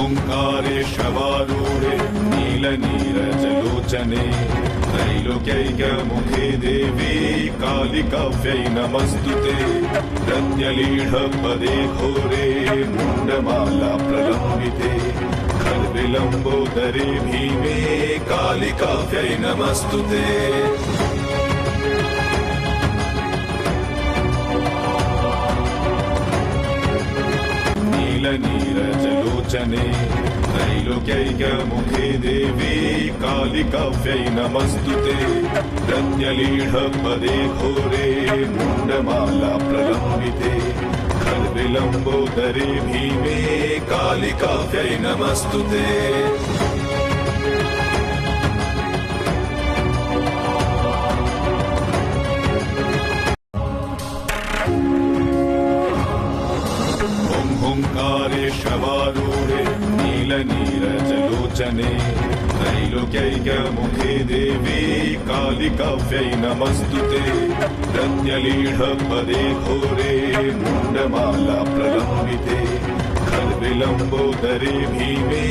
ओङ्कारेशवारूढे नीलनीरजलोचने त्रैलोक्यैकमुखे देवी कालिकाव्यै नमस्तुते। प्रत्यलीढपदे घोरे मुण्डमाला प्रलम्बिते खल्विलम्बोदरे भीमे कालिकाव्यै नमस्तुते। नीलनीरजलोचने त्रैलोक्यैकमुखे देवी कालिकाव्यै नमस्तुते। प्रत्यलीढपदे घोरे मुण्डमाला प्रलम्बिते खल्विलम्बोदरे भीमे कालिकाव्यै नमस्तुते। ओङ्कारेशवारूढे नीलनीरजलोचने त्रैलोक्यैकमुखे देवी कालिकाव्यै नमस्तुते। प्रत्यलीढपदे घोरे मुण्डमाला प्रलम्बिते खल्विलम्बोदरे भीमे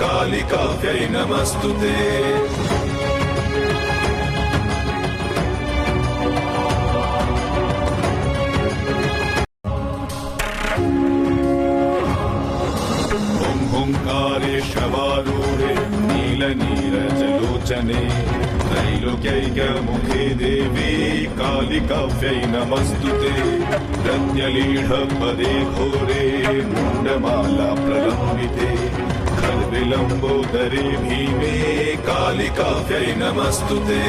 कालिकाव्यै नमस्तुते। ओङ्कारेशवारूढे नीलनीरजलोचने त्रैलोक्यैकमुखे देवी कालिकाव्यै नमस्तुते। प्रत्यलीढपदे घोरे मुण्डमाला प्रलम्बिते खल्विलम्बोदरे भीमे कालिकाव्यै नमस्तुते।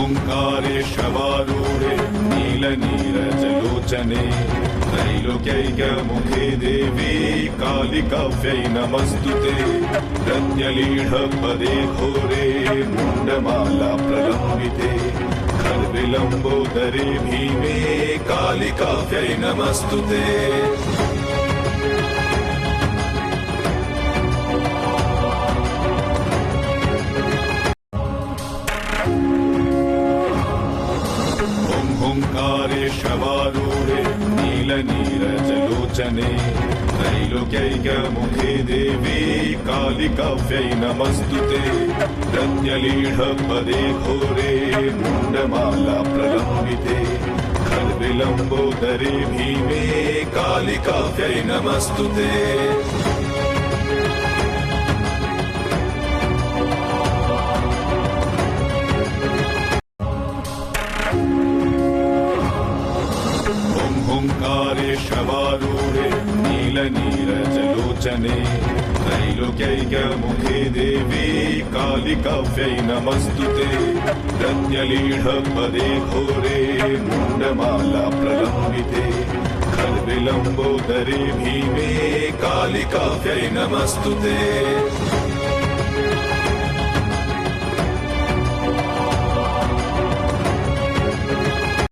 ओङ्कारेशवारूढे नीलनीरजलोचने त्रैलोक्यैकमुखे देवी कालिकाव्यै नमस्तुते। प्रत्यलीढपदे घोरे मुण्डमाला प्रलम्बिते खल्विलम्बोदरे भीमे कालिकाव्यै नमस्तुते। ओङ्कारेशवारूढे नीलनीरजलोचने त्रैलोक्यैकमुखे देवी कालिकाव्यै नमस्तुते। प्रत्यलीढपदे घोरे मुण्डमाला प्रलम्बिते खल्विलम्बोदरे भीमे कालिकाव्यै नमस्तुते। ओङ्कारेशवारूढे नीलनीरजलोचने त्रैलोक्यैकमुखे देवी कालिकाव्यै नमस्तुते। प्रत्यलीढपदे घोरे मुण्डमाला प्रलम्बिते खल्विलम्बोदरे भीमे कालिकाव्यै नमस्तुते।